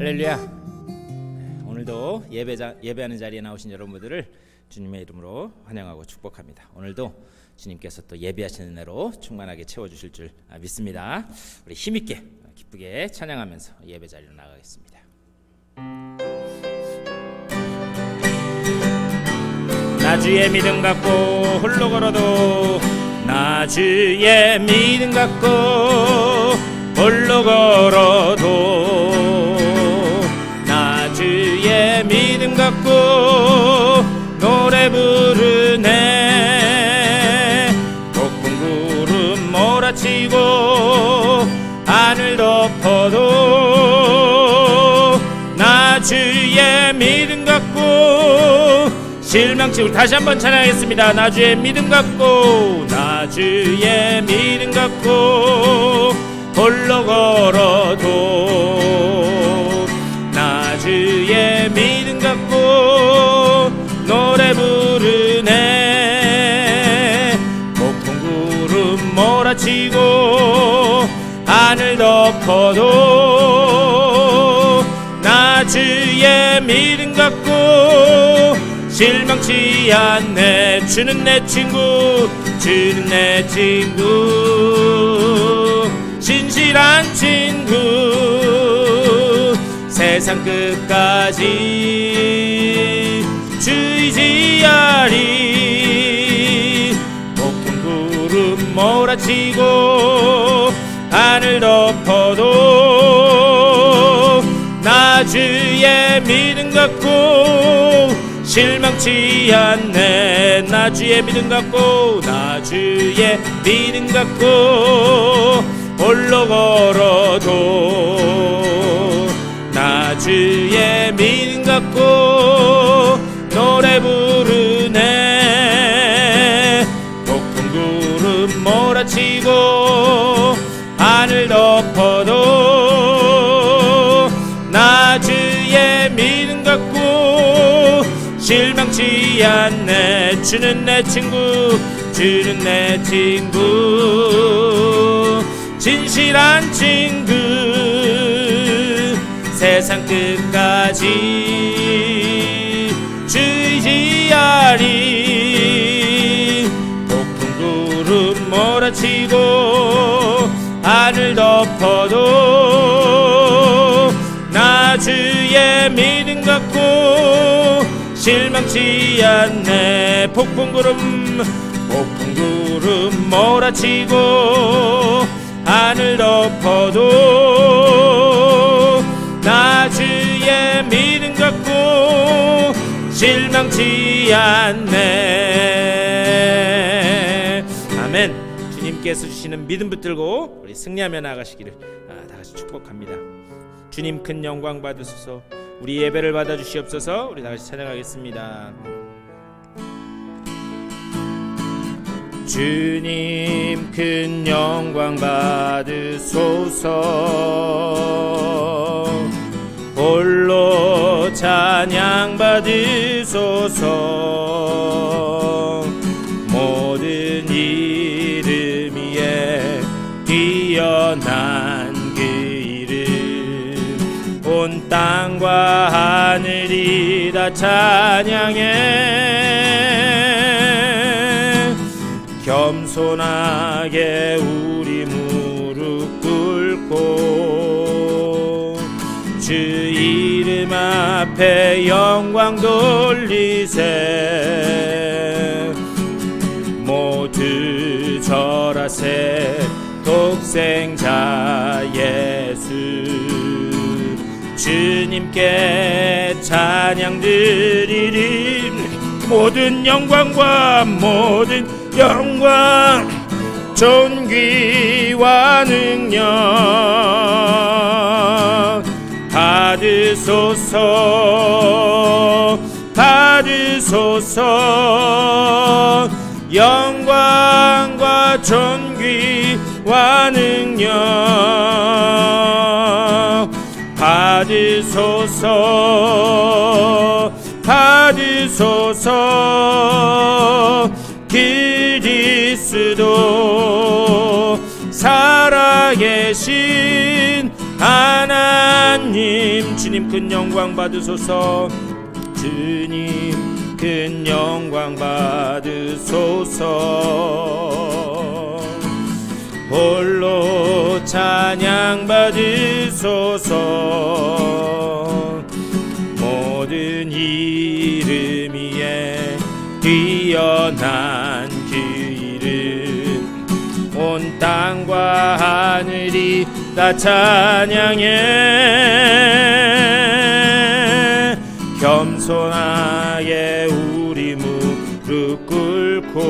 할렐루야. 오늘도 예배하는 자리에 나오신 여러분들을 주님의 이름으로 환영하고 축복합니다. 오늘도 주님께서 또 예배하시는 은혜로 충만하게 채워주실 줄 믿습니다. 우리 힘있게 기쁘게 찬양하면서 예배 자리로 나가겠습니다. 나 주의 믿음 갖고 홀로 걸어도, 나 주의 믿음 갖고 홀로 걸어도, 나 주의 믿음 갖고 노래 부르네. 폭풍 구름 몰아치고 하늘 덮어도, 나 주의 믿음 갖고 실망치. 우리 다시 한번 찬양하겠습니다. 나 주의 믿음 갖고, 나 주의 믿음 갖고 홀로 걸어도, 나 주의 믿음 갖고 노래 부르네. 폭풍 구름 몰아치고 하늘 덮어도, 나 주의 믿음 갖고 실망치 않네. 주는 내 친구, 주는 내 친구, 신실한 친구, 세상 끝까지 주 의지하리. 폭풍 구름 몰아치고 하늘 덮어도, 나 주의 믿음 갖고 실망치 않네. 나 주의 믿음 갖고, 나 주의 믿음 갖고 홀로 걸어도, 나 주의 믿음 갖고 노래 부르네. 폭풍 구름 몰아치고 하늘 덮어도, 나 주의 믿음 갖고 실망치 않네. 주는 내 친구, 주는 내 친구, 진실한 친구, 세상 끝까지 주 의지하리. 폭풍 구름 몰아치고 하늘 덮어도, 나 주의 믿음 갖고 실망치 않네. 폭풍 구름 몰아치고 하늘 덮어도, 나 주의 믿음 갖고 실망치 않네. 아멘. 주님께서 주시는 믿음 붙들고 우리 승리하며 나가시기를 다 같이 축복합니다. 주님 큰 영광 받으소서. 우리 예배를 받아 주시옵소서. 우리 다 같이 찬양하겠습니다. 주님 큰 영광 받으소서. 홀로 찬양 받으소서. 모든 이름 위에 뛰어난 그 이름, 온 땅과 하늘이 다 찬양해. 겸손하게 우리 무릎 꿇고 주 이름 앞에 영광 돌리세. 모두 절하세. 독생자 예수, 주님께 찬양 드리리. 모든 영광과 모든 영광, 존귀와 능력 받으소서. 받으소서. 영광과 존귀와 능력 받으소서. 받으소서. 그리스도 살아계신 하나님 주님 큰 영광 받으소서. 주님 큰 영광 받으소서. 홀로 찬양 받으소서. 모든 이름 위에 뛰어난 그 이름, 온 땅과 하늘이 다 찬양해. 겸손하게 우리 무릎 꿇고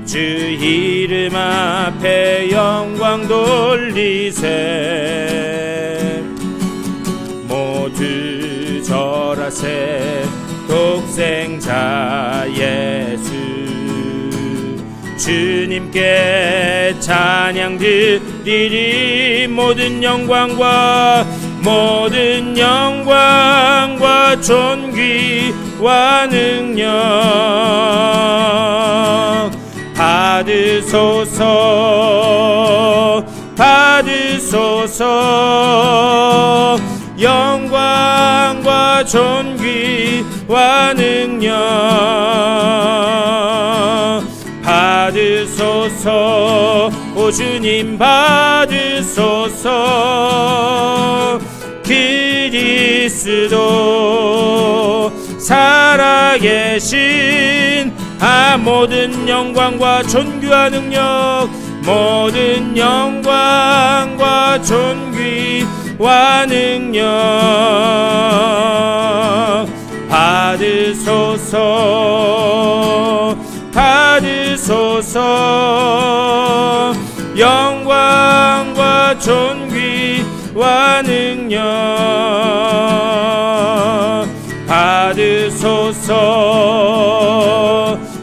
주 이름 앞에 영광 돌리세. 모두 절하세. 독생자 예수 주님께 찬양 드리리. 모든 영광과 존귀와 능력 받으소서. 받으소서. 영광과 존귀와 능력 받으소서. 오 주님 받으소서. 그리스도 살아계신 모든 영광과 존귀와 능력, 모든 영광과 존귀와 능력 받으소서. 받으소서. 영광과 존귀와 능력 받으소서.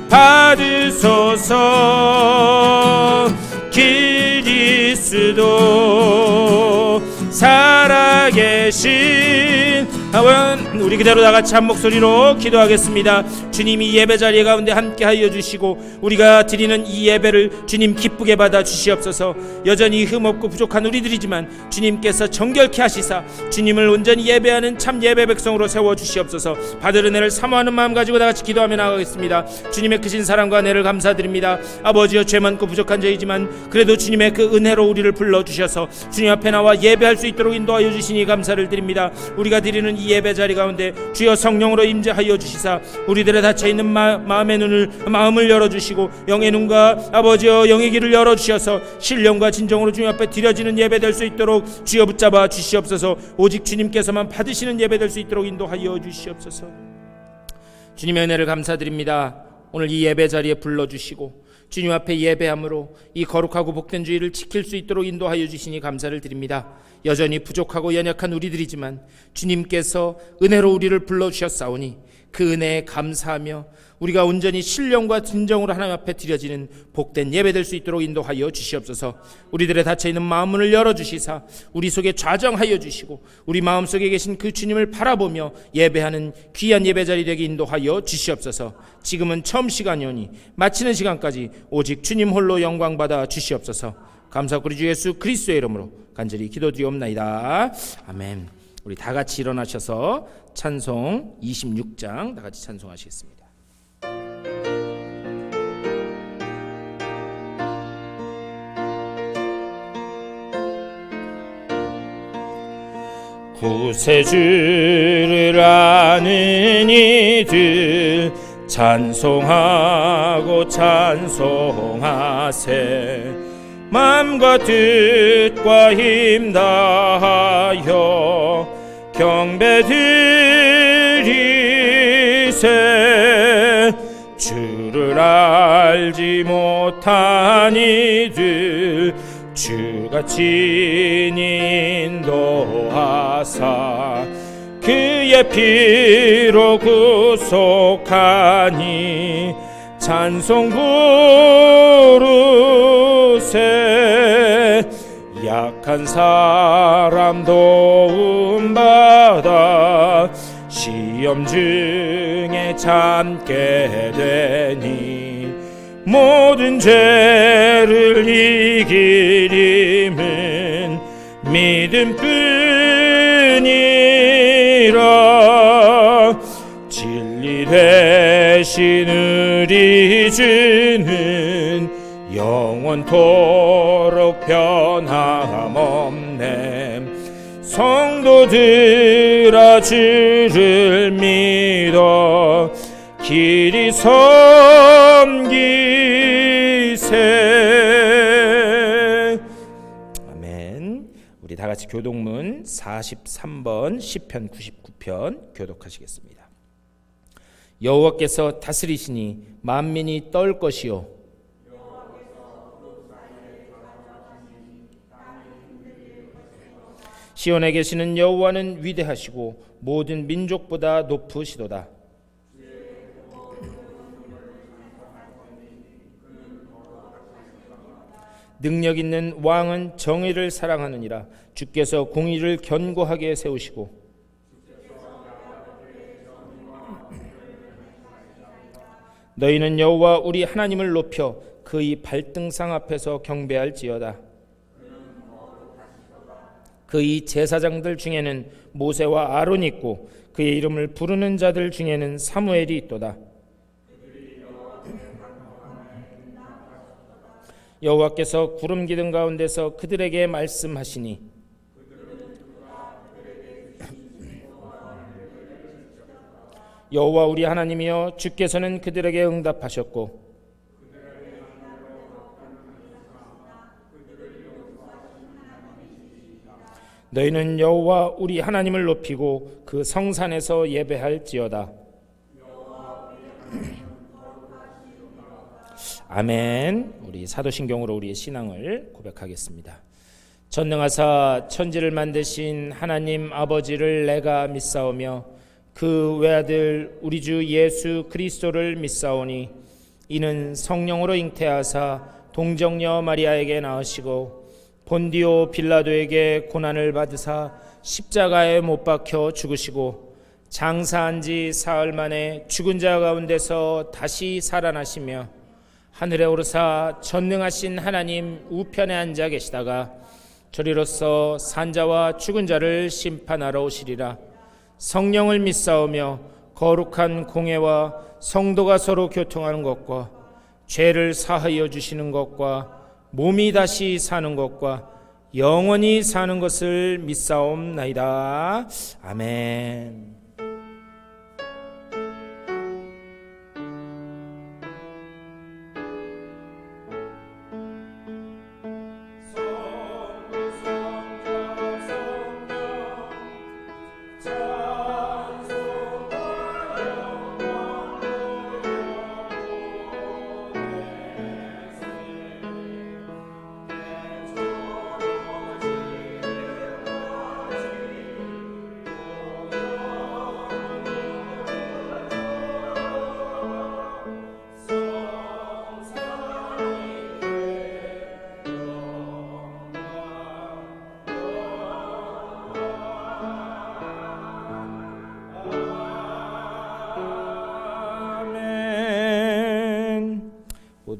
받으소서. 그리스도 살아계신 우리 그대로 다같이 한 목소리로 기도하겠습니다. 주님이 예배 자리 가운데 함께하여 주시고 우리가 드리는 이 예배를 주님 기쁘게 받아 주시옵소서. 여전히 흠없고 부족한 우리들이지만 주님께서 정결케 하시사 주님을 온전히 예배하는 참 예배 백성으로 세워 주시옵소서. 받을 은혜를 사모하는 마음 가지고 다같이 기도하며 나가겠습니다. 주님의 크신 사랑과 은혜를 감사드립니다. 아버지여, 죄 많고 부족한 자이지만 그래도 주님의 그 은혜로 우리를 불러주셔서 주님 앞에 나와 예배할 수 있도록 인도하여 주시니 감사를 드립니다. 우리가 드리는 이 예배 자리 가운데 주여 성령으로 임재하여 주시사 우리들의 닫혀있는 마음을 열어주시고 영의 눈과 아버지여 영의 귀를 열어주셔서 신령과 진정으로 주님 앞에 드려지는 예배 될 수 있도록 주여 붙잡아 주시옵소서. 오직 주님께서만 받으시는 예배 될 수 있도록 인도하여 주시옵소서. 주님의 은혜를 감사드립니다. 오늘 이 예배 자리에 불러주시고 주님 앞에 예배함으로 이 거룩하고 복된 주일을 지킬 수 있도록 인도하여 주시니 감사를 드립니다. 여전히 부족하고 연약한 우리들이지만 주님께서 은혜로 우리를 불러주셨사오니 그 은혜에 감사하며 우리가 온전히 신령과 진정으로 하나님 앞에 드려지는 복된 예배 될 수 있도록 인도하여 주시옵소서. 우리들의 닫혀있는 마음문을 열어주시사 우리 속에 좌정하여 주시고 우리 마음속에 계신 그 주님을 바라보며 예배하는 귀한 예배자리 되게 인도하여 주시옵소서. 지금은 처음 시간이오니 마치는 시간까지 오직 주님 홀로 영광받아 주시옵소서. 감사하고 우리 주 예수 그리스도의 이름으로 간절히 기도드리옵나이다. 아멘. 우리 다같이 일어나셔서 찬송 26장 다같이 찬송하시겠습니다. 구세주를 아는 이들 찬송하고 찬송하세. 맘과 뜻과 힘 다하여 경배드리세. 주를 알지 못한 이들 주같이 인도하사 그의 피로 구속하니 찬송 부르세. 약한 사람 도움받아 시험 중에 참게 되니 모든 죄를 이길 힘은 믿음뿐이라. 진리 되신 우리 주는 영원토록 변함없네. 성도들아 주를 믿어 길이 섬기세. 아멘. 우리 다 같이 교독문 43번 시편 99편 교독하시겠습니다. 여호와께서 다스리시니 만민이 떨 것이요 시온에 계시는 여호와는 위대하시고 모든 민족보다 높으시도다. 능력 있는 왕은 정의를 사랑하느니라. 주께서 공의를 견고하게 세우시고 너희는 여호와 우리 하나님을 높여 그의 발등상 앞에서 경배할지어다. 그의 제사장들 중에는 모세와 아론이 있고 그의 이름을 부르는 자들 중에는 사무엘이 있도다. 여호와께서 구름 기둥 가운데서 그들에게 말씀하시니 여호와 우리 하나님이여 주께서는 그들에게 응답하셨고 너희는 여호와 우리 하나님을 높이고 그 성산에서 예배할지어다. 아멘. 우리 사도신경으로 우리의 신앙을 고백하겠습니다. 전능하사 천지를 만드신 하나님 아버지를 내가 믿사오며 그 외아들 우리 주 예수 그리스도를 믿사오니 이는 성령으로 잉태하사 동정녀 마리아에게 낳으시고 본디오 빌라도에게 고난을 받으사 십자가에 못 박혀 죽으시고 장사한 지 사흘 만에 죽은 자 가운데서 다시 살아나시며 하늘에 오르사 전능하신 하나님 우편에 앉아 계시다가 저리로서 산자와 죽은 자를 심판하러 오시리라. 성령을 믿사오며 거룩한 공회와 성도가 서로 교통하는 것과 죄를 사하여 주시는 것과 몸이 다시 사는 것과 영원히 사는 것을 믿사옵나이다. 아멘.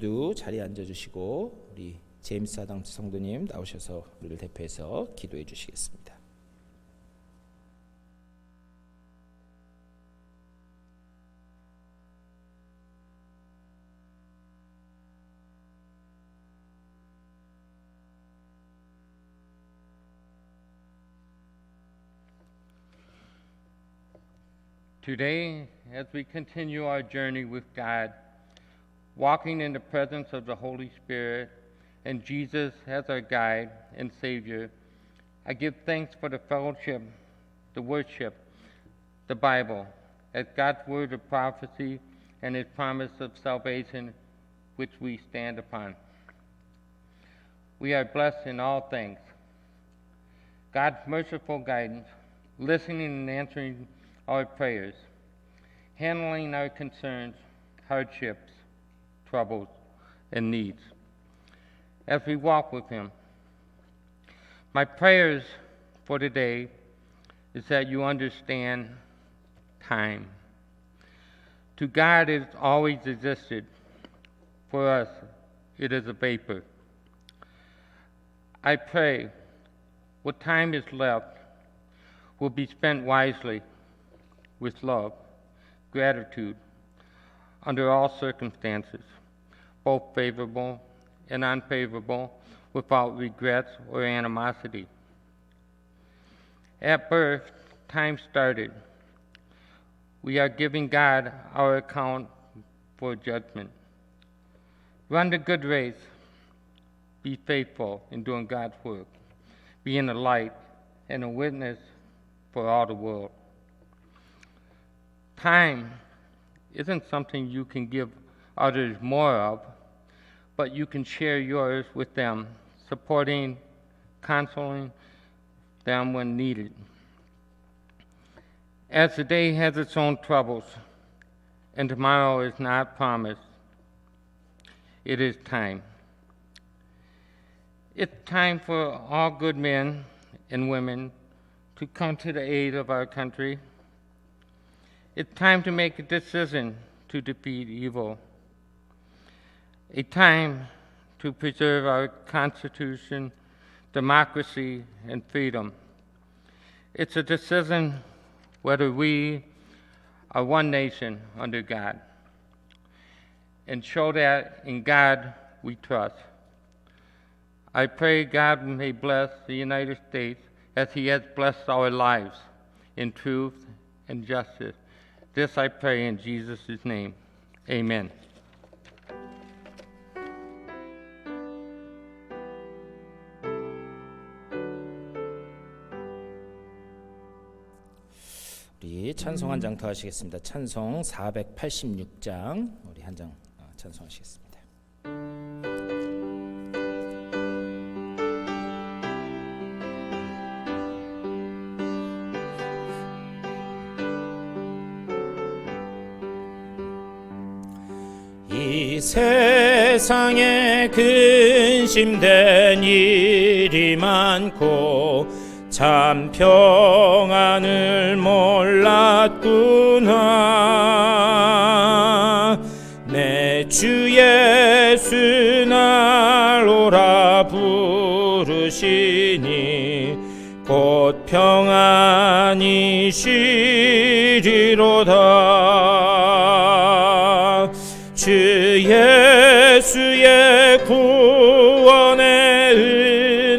모두 자리에 앉아주시고 우리 제임스 아담스 성도님 나오셔서 우리를 대표해서 기도해 주시겠습니다. Today, as we continue our journey with God, walking in the presence of the Holy Spirit and Jesus as our guide and Savior, I give thanks for the fellowship, the worship, the Bible, as God's word of prophecy and His promise of salvation, which we stand upon. We are blessed in all things. God's merciful guidance, listening and answering our prayers, handling our concerns, hardships, troubles, and needs as we walk with Him. My prayers for today is that you understand time. To God it always existed. For us, it is a vapor. I pray what time is left will be spent wisely with love, gratitude, under all circumstances, both favorable and unfavorable, without regrets or animosity. At birth, time started. We are giving God our account for judgment. Run the good race. Be faithful in doing God's work, being a light and a witness for all the world. Time isn't something you can give others more of, but you can share yours with them, supporting, counseling them when needed. As the day has its own troubles, and tomorrow is not promised, it is time. It's time for all good men and women to come to the aid of our country. It's time to make a decision to defeat evil. A time to preserve our Constitution, democracy, and freedom. It's a decision whether we are one nation under God, and show that in God we trust. I pray God may bless the United States as He has blessed our lives in truth and justice. This I pray in Jesus' name. Amen. 우리 찬송 한 장 더 하시겠습니다. 찬송 486장 우리 한 장 찬송하시겠습니다. 이 세상에 근심된 일이 많고 참 평안을 몰랐구나. 내 주 예수 날 오라 부르시니 곧 평안이 시리로다. 주 예수의 구원의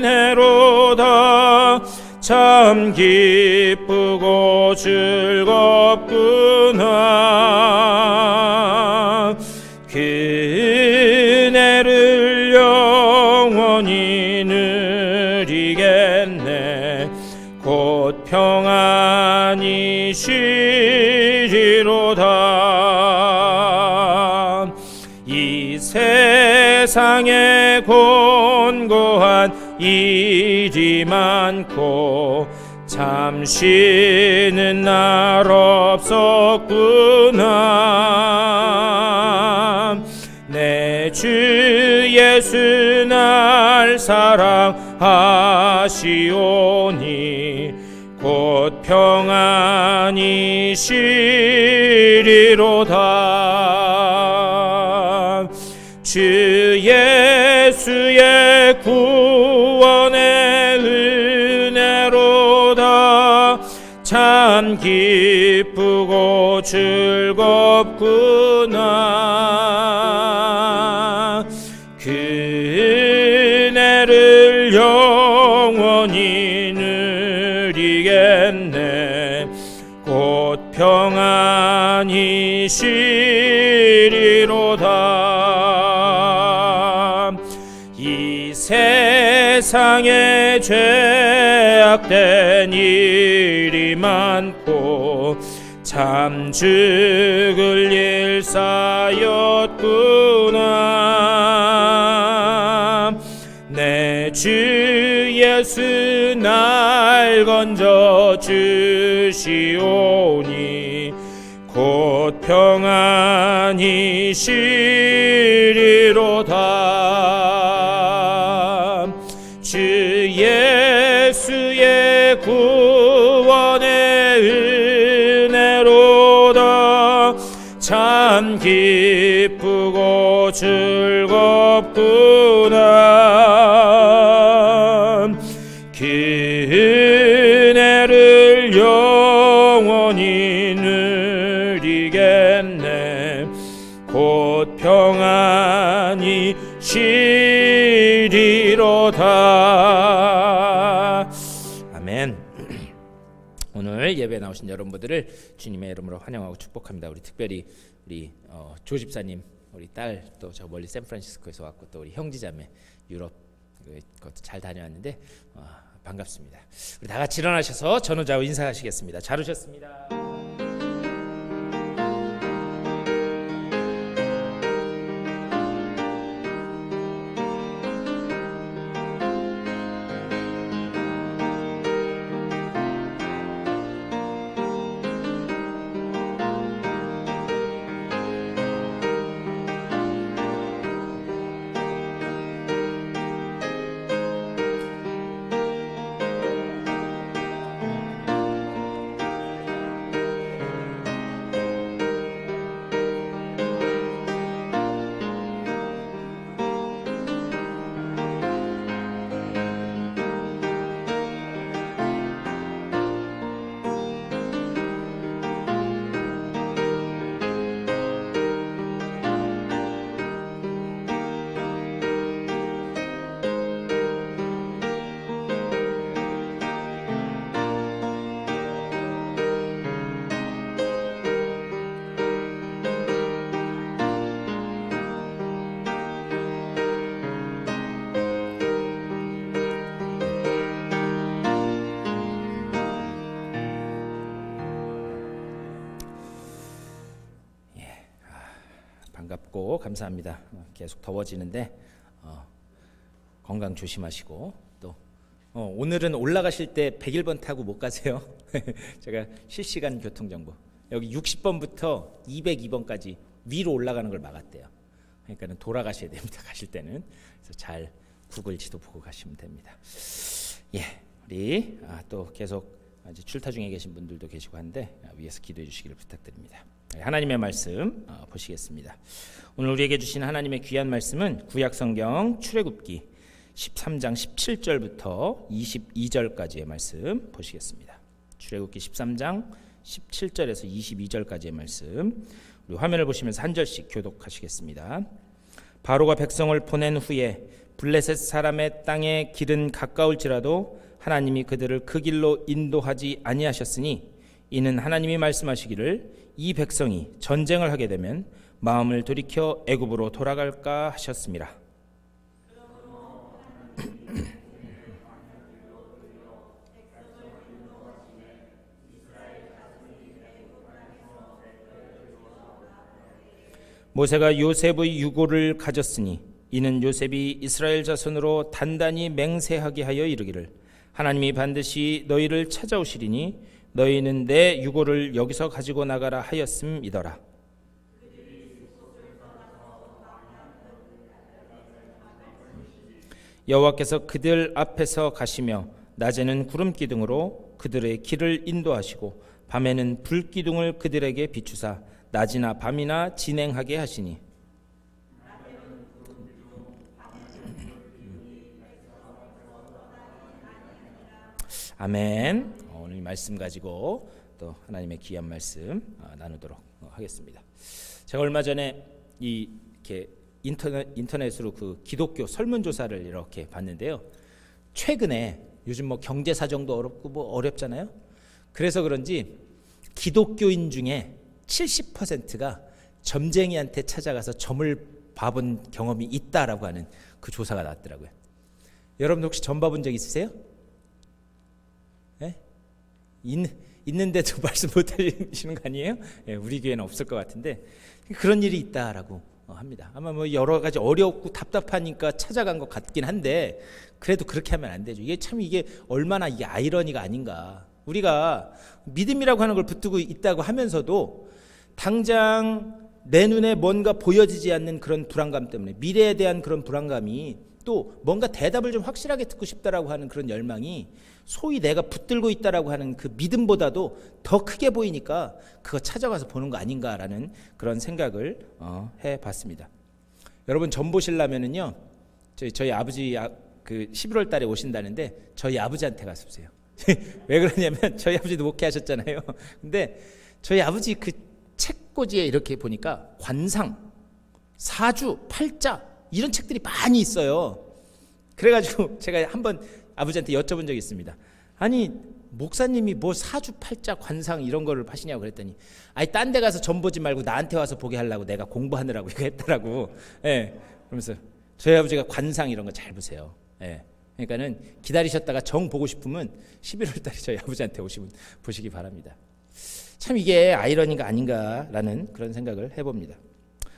은혜로다. 참 기쁘고 즐겁구나. 그 은혜를 영원히 누리겠네. 곧 평안이 시리로다. 이 세상에 곤고한 일이 많고 참 쉬는 날 없었구나. 내 주 예수 날 사랑하시오니 곧 평안이 시리로다. 주 예수의 구원의 은혜로다. 참 기쁘고 즐겁구나. 그 은혜를 영원히 누리겠네. 곧 평안이 시리로다. 이 세상에 죄악된 일이 많고 참 죽을 일 쌓였구나. 내 주 예수 날 건져 주시오니 곧 평안이 시리로다. 주 예수의 구원의 은혜로다. 참 기쁘고 즐겁구나. 그 영원히 누리겠네. 곧 평안히 쉬리로다. 아멘. 오늘 예배에 나오신 여러분들을 주님의 이름으로 환영하고 축복합니다. 우리 특별히 우리 조 집사님, 우리 딸 또 저 멀리 샌프란시스코에서 왔고 또 우리 형제자매 유럽 그것도 잘 다녀왔는데 반갑습니다. 우리 다 같이 일어나셔서 전우좌우 인사하시겠습니다. 잘 오셨습니다. 반갑고 감사합니다. 계속 더워지는데 건강 조심하시고 또 오늘은 올라가실 때 101번 타고 못 가세요. 제가 실시간 교통정보 여기 60번부터 202번까지 위로 올라가는 걸 막았대요. 그러니까 돌아가셔야 됩니다. 가실 때는. 그래서 잘 구글 지도 보고 가시면 됩니다. 예, 우리 또 계속 아직 출타 중에 계신 분들도 계시고 한데 위에서 기도해 주시기를 부탁드립니다. 하나님의 말씀 보시겠습니다. 오늘 우리에게 주신 하나님의 귀한 말씀은 구약성경 출애굽기 13장 17절부터 22절까지의 말씀 보시겠습니다. 출애굽기 13장 17절에서 22절까지의 말씀 우리 화면을 보시면서 한 절씩 교독하시겠습니다. 바로가 백성을 보낸 후에 블레셋 사람의 땅의 길은 가까울지라도 하나님이 그들을 그 길로 인도하지 아니하셨으니 이는 하나님이 말씀하시기를 이 백성이 전쟁을 하게 되면 마음을 돌이켜 애굽으로 돌아갈까 하셨습니다. 모세가 요셉의 유고를 가졌으니 이는 요셉이 이스라엘 자손으로 단단히 맹세하게 하여 이르기를 하나님이 반드시 너희를 찾아오시리니 너희는 내 유고를 여기서 가지고 나가라 하였음이더라. 여호와께서 그들 앞에서 가시며 낮에는 구름 기둥으로 그들의 길을 인도하시고 밤에는 불 기둥을 그들에게 비추사 낮이나 밤이나 진행하게 하시니 아멘. 오늘 말씀 가지고 또 하나님의 귀한 말씀 나누도록 하겠습니다. 제가 얼마 전에 이렇게 인터넷으로 그 기독교 설문조사를 이렇게 봤는데요. 최근에 요즘 뭐 경제 사정도 어렵고 뭐 어렵잖아요. 그래서 그런지 기독교인 중에 70%가 점쟁이한테 찾아가서 점을 봐본 경험이 있다라고 하는 그 조사가 나왔더라고요. 여러분 혹시 점 봐본 적 있으세요? 네? 있는데도 말씀 못 하시는 거 아니에요? 네, 우리 교회는 없을 것 같은데 그런 일이 있다라고 합니다. 아마 뭐 여러 가지 어렵고 답답하니까 찾아간 것 같긴 한데 그래도 그렇게 하면 안 되죠. 이게 얼마나 이게 아이러니가 아닌가. 우리가 믿음이라고 하는 걸 붙들고 있다고 하면서도 당장 내 눈에 뭔가 보여지지 않는 그런 불안감 때문에 미래에 대한 그런 불안감이 또 뭔가 대답을 좀 확실하게 듣고 싶다라고 하는 그런 열망이 소위 내가 붙들고 있다라고 하는 그 믿음보다도 더 크게 보이니까 그거 찾아가서 보는 거 아닌가라는 그런 생각을 해봤습니다. 여러분 점 보시려면은요 저희 아버지 그 11월 달에 오신다는데 저희 아버지한테 가서 보세요. 왜 그러냐면 저희 아버지도 목회하셨잖아요. 근데 저희 아버지 그 책꽂이에 이렇게 보니까 관상, 사주, 팔자 이런 책들이 많이 있어요. 그래가지고 제가 한번 아버지한테 여쭤본 적이 있습니다. 아니 목사님이 뭐 사주, 팔자, 관상 이런 거를 하시냐고 그랬더니 아니 딴 데 가서 점 보지 말고 나한테 와서 보게 하려고 내가 공부하느라고 이거 했더라고. 예. 그러면서 저희 아버지가 관상 이런 거 잘 보세요. 예. 그러니까는 기다리셨다가 정 보고 싶으면 11월 달에 저희 아버지한테 오시면 보시기 바랍니다. 참 이게 아이러니가 아닌가라는 그런 생각을 해봅니다.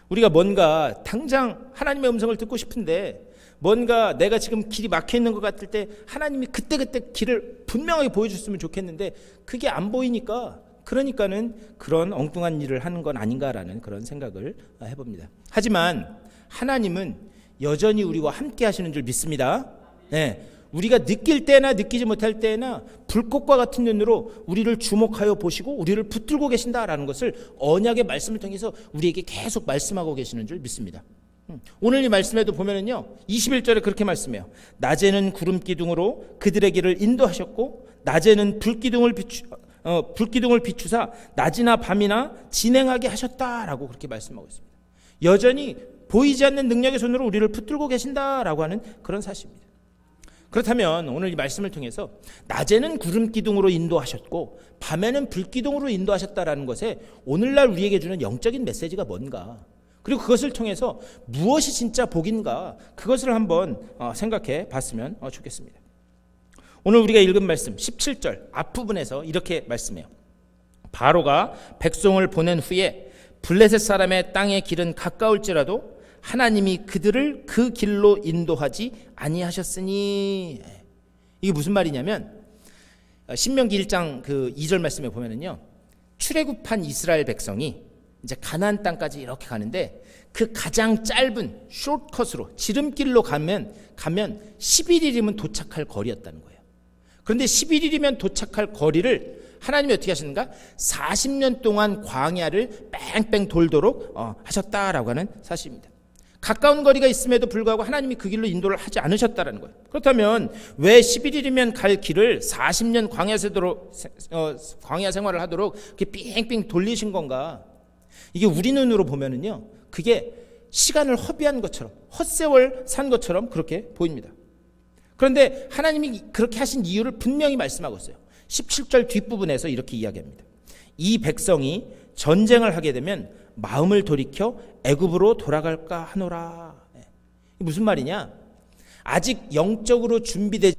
우리가 뭔가 당장 하나님의 음성을 듣고 싶은데 뭔가 내가 지금 길이 막혀 있는 것 같을 때 하나님이 그때그때 길을 분명하게 보여줬으면 좋겠는데 그게 안 보이니까 그러니까는 그런 엉뚱한 일을 하는 건 아닌가라는 그런 생각을 해봅니다. 하지만 하나님은 여전히 우리와 함께 하시는 줄 믿습니다. 네, 우리가 느낄 때나 느끼지 못할 때나 불꽃과 같은 눈으로 우리를 주목하여 보시고 우리를 붙들고 계신다라는 것을 언약의 말씀을 통해서 우리에게 계속 말씀하고 계시는 줄 믿습니다. 오늘 이 말씀에도 보면은요 21절에 그렇게 말씀해요. 낮에는 구름 기둥으로 그들의 길을 인도하셨고 낮에는 불기둥을 비추사 낮이나 밤이나 진행하게 하셨다라고 그렇게 말씀하고 있습니다. 여전히 보이지 않는 능력의 손으로 우리를 붙들고 계신다라고 하는 그런 사실입니다. 그렇다면 오늘 이 말씀을 통해서 낮에는 구름 기둥으로 인도하셨고 밤에는 불 기둥으로 인도하셨다라는 것에 오늘날 우리에게 주는 영적인 메시지가 뭔가, 그리고 그것을 통해서 무엇이 진짜 복인가, 그것을 한번 생각해 봤으면 좋겠습니다. 오늘 우리가 읽은 말씀 17절 앞부분에서 이렇게 말씀해요. 바로가 백성을 보낸 후에 블레셋 사람의 땅의 길은 가까울지라도 하나님이 그들을 그 길로 인도하지 아니하셨으니. 이게 무슨 말이냐면 신명기 1장 그 2절 말씀에 보면은요 출애굽한 이스라엘 백성이 이제 가나안 땅까지 이렇게 가는데 그 가장 짧은 숏컷으로 지름길로 가면 11일이면 도착할 거리였다는 거예요. 그런데 11일이면 도착할 거리를 하나님이 어떻게 하셨는가? 40년 동안 광야를 뺑뺑 돌도록 하셨다라고 하는 사실입니다. 가까운 거리가 있음에도 불구하고 하나님이 그 길로 인도를 하지 않으셨다라는 거예요. 그렇다면 왜 11일이면 갈 길을 40년 광야 생활을 하도록 이렇게 삥삥 돌리신 건가? 이게 우리 눈으로 보면은요, 그게 시간을 허비한 것처럼, 헛세월 산 것처럼 그렇게 보입니다. 그런데 하나님이 그렇게 하신 이유를 분명히 말씀하고 있어요. 17절 뒷부분에서 이렇게 이야기합니다. 이 백성이 전쟁을 하게 되면 마음을 돌이켜 애굽으로 돌아갈까 하노라. 무슨 말이냐? 아직 영적으로 준비되지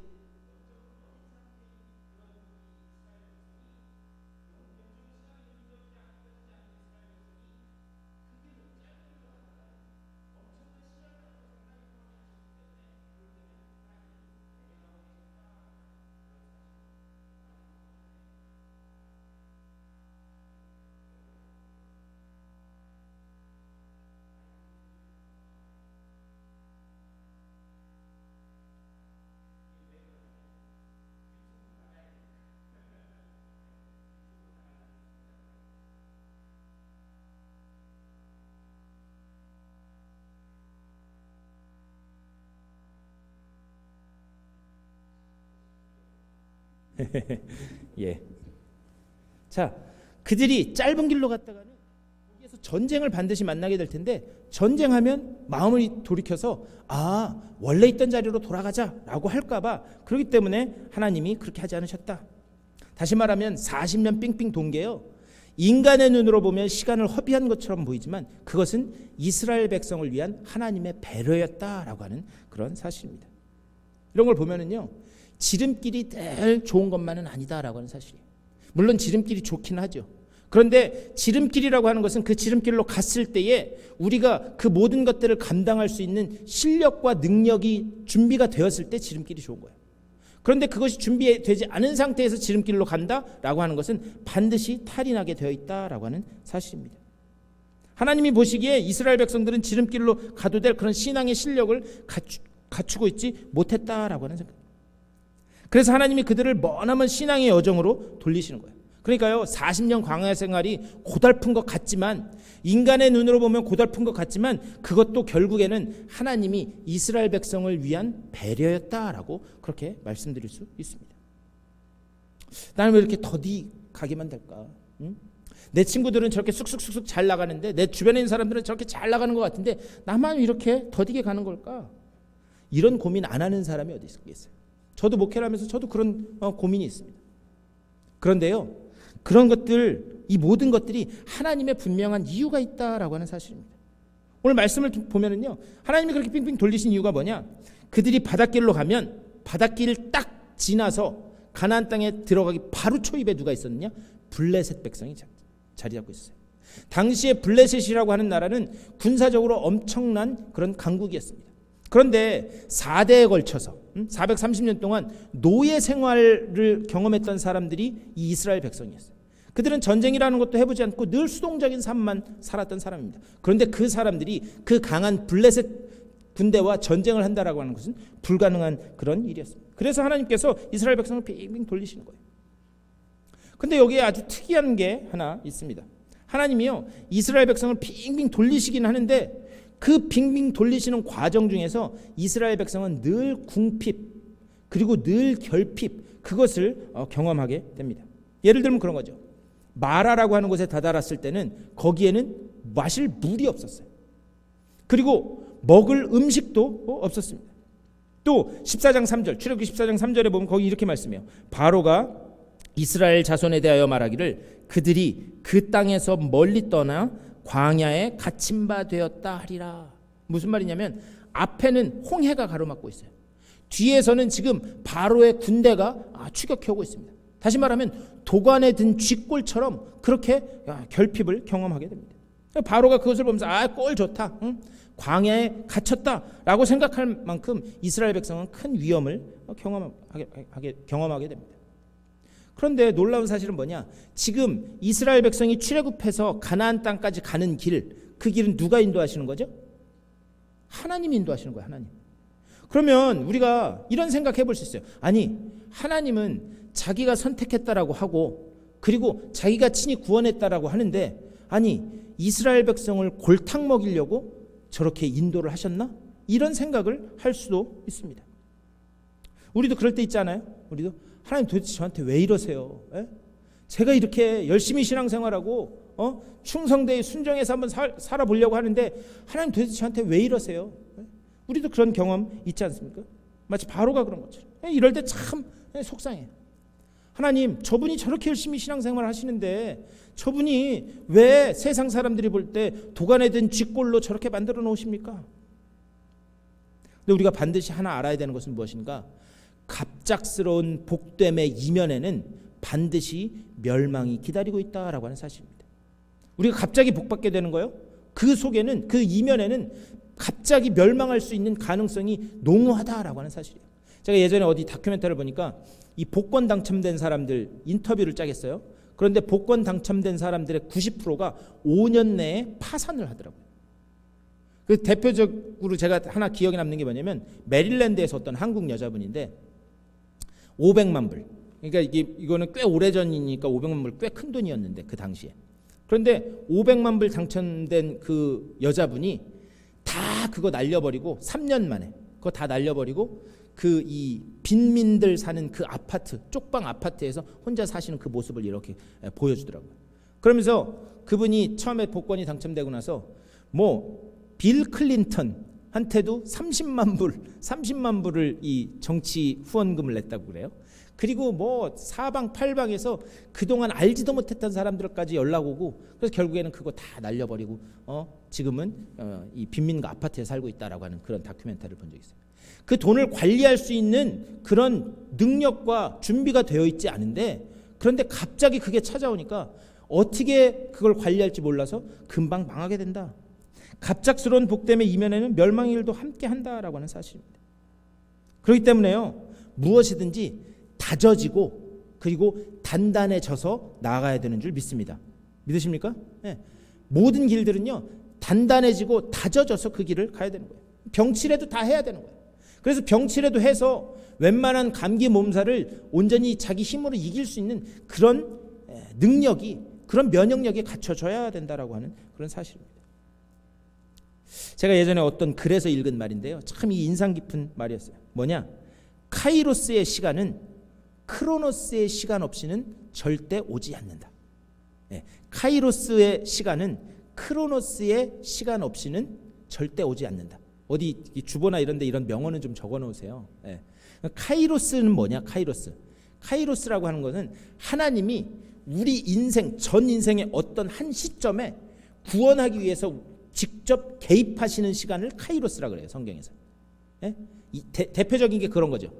예. 자, 그들이 짧은 길로 갔다가는 거기에서 전쟁을 반드시 만나게 될 텐데 전쟁하면 마음을 돌이켜서 원래 있던 자리로 돌아가자라고 할까봐 그렇기 때문에 하나님이 그렇게 하지 않으셨다. 다시 말하면 40년 삥삥 돈 게요. 인간의 눈으로 보면 시간을 허비한 것처럼 보이지만 그것은 이스라엘 백성을 위한 하나님의 배려였다라고 하는 그런 사실입니다. 이런 걸 보면은요. 지름길이 늘 좋은 것만은 아니다라고 하는 사실이에요. 물론 지름길이 좋긴 하죠. 그런데 지름길이라고 하는 것은 그 지름길로 갔을 때에 우리가 그 모든 것들을 감당할 수 있는 실력과 능력이 준비가 되었을 때 지름길이 좋은 거예요. 그런데 그것이 준비되지 않은 상태에서 지름길로 간다라고 하는 것은 반드시 탈이 나게 되어 있다라고 하는 사실입니다. 하나님이 보시기에 이스라엘 백성들은 지름길로 가도 될 그런 신앙의 실력을 갖추고 있지 못했다라고 하는 생각. 그래서 하나님이 그들을 머나먼 신앙의 여정으로 돌리시는 거예요. 그러니까요 40년 광야 생활이 고달픈 것 같지만, 인간의 눈으로 보면 고달픈 것 같지만 그것도 결국에는 하나님이 이스라엘 백성을 위한 배려였다라고 그렇게 말씀드릴 수 있습니다. 나는 왜 이렇게 더디 가게만 될까? 응? 내 친구들은 저렇게 쑥쑥쑥쑥 잘 나가는데, 내 주변에 있는 사람들은 저렇게 잘 나가는 것 같은데 나만 이렇게 더디게 가는 걸까? 이런 고민 안 하는 사람이 어디 있겠어요? 저도 목회를 하면서 저도 그런 고민이 있습니다. 그런데요, 그런 것들, 이 모든 것들이 하나님의 분명한 이유가 있다라고 하는 사실입니다. 오늘 말씀을 보면은요, 하나님이 그렇게 빙빙 돌리신 이유가 뭐냐? 그들이 바닷길로 가면 바닷길을 딱 지나서 가나안 땅에 들어가기 바로 초입에 누가 있었느냐? 블레셋 백성이 자리 잡고 있어요. 당시에 블레셋이라고 하는 나라는 군사적으로 엄청난 그런 강국이었습니다. 그런데 4대에 걸쳐서 430년 동안 노예 생활을 경험했던 사람들이 이 이스라엘 백성이었어요. 그들은 전쟁이라는 것도 해보지 않고 늘 수동적인 삶만 살았던 사람입니다. 그런데 그 사람들이 그 강한 블레셋 군대와 전쟁을 한다라고 하는 것은 불가능한 그런 일이었습니다. 그래서 하나님께서 이스라엘 백성을 빙빙 돌리시는 거예요. 근데 여기에 아주 특이한 게 하나 있습니다. 하나님이요, 이스라엘 백성을 빙빙 돌리시긴 하는데 그 빙빙 돌리시는 과정 중에서 이스라엘 백성은 늘 궁핍 그리고 늘 결핍, 그것을 경험하게 됩니다. 예를 들면 그런 거죠. 마라라고 하는 곳에 다다랐을 때는 거기에는 마실 물이 없었어요. 그리고 먹을 음식도 없었습니다. 또 14장 3절, 출애굽기 14장 3절에 보면 거기 이렇게 말씀해요. 바로가 이스라엘 자손에 대하여 말하기를 그들이 그 땅에서 멀리 떠나 광야에 갇힌 바 되었다 하리라. 무슨 말이냐면 앞에는 홍해가 가로막고 있어요. 뒤에서는 지금 바로의 군대가 추격해 오고 있습니다. 다시 말하면 도관에 든 쥐꼴처럼 그렇게 결핍을 경험하게 됩니다. 바로가 그것을 보면서 꼴 좋다, 응? 광야에 갇혔다라고 생각할 만큼 이스라엘 백성은 큰 위험을 경험하게 됩니다. 그런데 놀라운 사실은 뭐냐? 지금 이스라엘 백성이 출애굽해서 가나안 땅까지 가는 길, 그 길은 누가 인도하시는 거죠? 하나님이 인도하시는 거예요. 하나님. 그러면 우리가 이런 생각해 볼 수 있어요. 아니, 하나님은 자기가 선택했다라고 하고 그리고 자기가 친히 구원했다라고 하는데, 아니 이스라엘 백성을 골탕 먹이려고 저렇게 인도를 하셨나? 이런 생각을 할 수도 있습니다. 우리도 그럴 때 있지 않아요? 우리도 하나님 도대체 저한테 왜 이러세요? 에? 제가 이렇게 열심히 신앙생활하고 충성되이 순종해서 한번 살아보려고 하는데 하나님 도대체 저한테 왜 이러세요? 에? 우리도 그런 경험 있지 않습니까? 마치 바로가 그런 것처럼. 이럴 때 참 속상해요. 하나님, 저분이 저렇게 열심히 신앙생활을 하시는데 저분이 왜 세상 사람들이 볼 때 도간에 든 쥐꼴로 저렇게 만들어 놓으십니까? 근데 우리가 반드시 하나 알아야 되는 것은 무엇인가? 갑작스러운 복됨의 이면에는 반드시 멸망이 기다리고 있다라고 하는 사실입니다. 우리가 갑자기 복받게 되는 거예요. 그 속에는, 그 이면에는 갑자기 멸망할 수 있는 가능성이 농후하다라고 하는 사실이에요. 제가 예전에 어디 다큐멘터리를 보니까 이 복권 당첨된 사람들 인터뷰를 짜겠어요. 그런데 복권 당첨된 사람들의 90%가 5년 내에 파산을 하더라고요. 그 대표적으로 제가 하나 기억에 남는 게 뭐냐면 메릴랜드에서 어떤 한국 여자분인데 500만 불. 그러니까 이거는 꽤 오래전이니까 500만 불 꽤 큰 돈이었는데 그 당시에. 그런데 500만 불 당첨된 그 여자분이 다 그거 날려버리고 3년 만에 그거 다 날려버리고 그 이 빈민들 사는 그 아파트, 쪽방 아파트에서 혼자 사시는 그 모습을 이렇게 보여주더라고요. 그러면서 그분이 처음에 복권이 당첨되고 나서 뭐 빌 클린턴한테도 30만 불을 이 정치 후원금을 냈다고 그래요. 그리고 뭐 사방팔방에서 그동안 알지도 못했던 사람들까지 연락 오고, 그래서 결국에는 그거 다 날려버리고 지금은 이 빈민가 아파트에 살고 있다라고 하는 그런 다큐멘터리를 본 적이 있어요. 그 돈을 관리할 수 있는 그런 능력과 준비가 되어 있지 않은데, 그런데 갑자기 그게 찾아오니까 어떻게 그걸 관리할지 몰라서 금방 망하게 된다. 갑작스러운 복됨의 이면에는 멸망의 일도 함께 한다라고 하는 사실입니다. 그렇기 때문에요, 무엇이든지 다져지고 그리고 단단해져서 나아가야 되는 줄 믿습니다. 믿으십니까? 네. 모든 길들은요 단단해지고 다져져서 그 길을 가야 되는 거예요. 병치레도 다 해야 되는 거예요. 그래서 병치레도 해서 웬만한 감기 몸살을 온전히 자기 힘으로 이길 수 있는 그런 능력이, 그런 면역력이 갖춰져야 된다라고 하는 그런 사실입니다. 제가 예전에 어떤 글에서 읽은 말인데요, 참 이 인상 깊은 말이었어요. 뭐냐? 카이로스의 시간은 크로노스의 시간 없이는 절대 오지 않는다. 카이로스의 시간은 크로노스의 시간 없이는 절대 오지 않는다. 어디 주보나 이런 데 이런 명언은 좀 적어 놓으세요. 카이로스는 뭐냐? 카이로스라고 하는 것은 하나님이 우리 인생 전 인생의 어떤 한 시점에 구원하기 위해서 직접 개입하시는 시간을 카이로스라고 그래요, 성경에서. 대표적인 게 그런 거죠.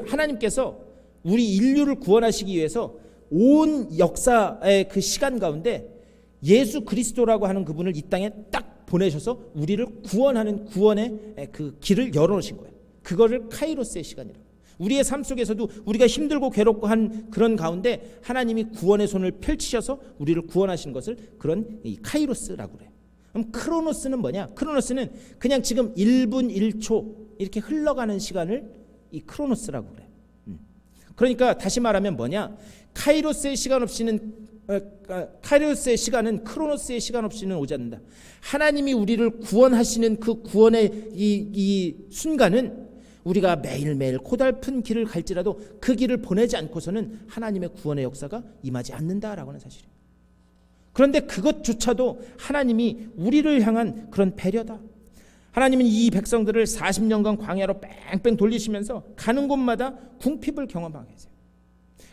하나님께서 우리 인류를 구원하시기 위해서 온 역사의 그 시간 가운데 예수 그리스도라고 하는 그분을 이 땅에 딱 보내셔서 우리를 구원하는 구원의 그 길을 열어놓으신 거예요. 그거를 카이로스의 시간이라고. 우리의 삶 속에서도 우리가 힘들고 괴롭고 한 그런 가운데 하나님이 구원의 손을 펼치셔서 우리를 구원하신 것을 그런 이 카이로스라고 그래요. 그럼 크로노스는 뭐냐? 크로노스는 그냥 지금 1분 1초 이렇게 흘러가는 시간을 이 크로노스라고 그래요. 그러니까 다시 말하면 뭐냐? 카이로스의 시간은 크로노스의 시간 없이는 오지 않는다. 하나님이 우리를 구원하시는 그 구원의 이 순간은 우리가 매일매일 고달픈 길을 갈지라도 그 길을 보내지 않고서는 하나님의 구원의 역사가 임하지 않는다라고 하는 사실이에요. 그런데 그것조차도 하나님이 우리를 향한 그런 배려다. 하나님은 이 백성들을 40년간 광야로 뺑뺑 돌리시면서 가는 곳마다 궁핍을 경험하게 하세요.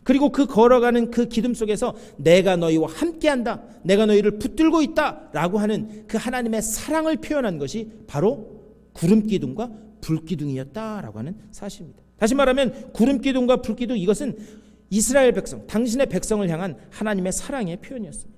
그리고 그 걸어가는 그 기름 속에서 내가 너희와 함께한다, 내가 너희를 붙들고 있다라고 하는 그 하나님의 사랑을 표현한 것이 바로 구름기둥과 불기둥이었다라고 하는 사실입니다. 다시 말하면 구름기둥과 불기둥, 이것은 이스라엘 백성, 당신의 백성을 향한 하나님의 사랑의 표현이었습니다.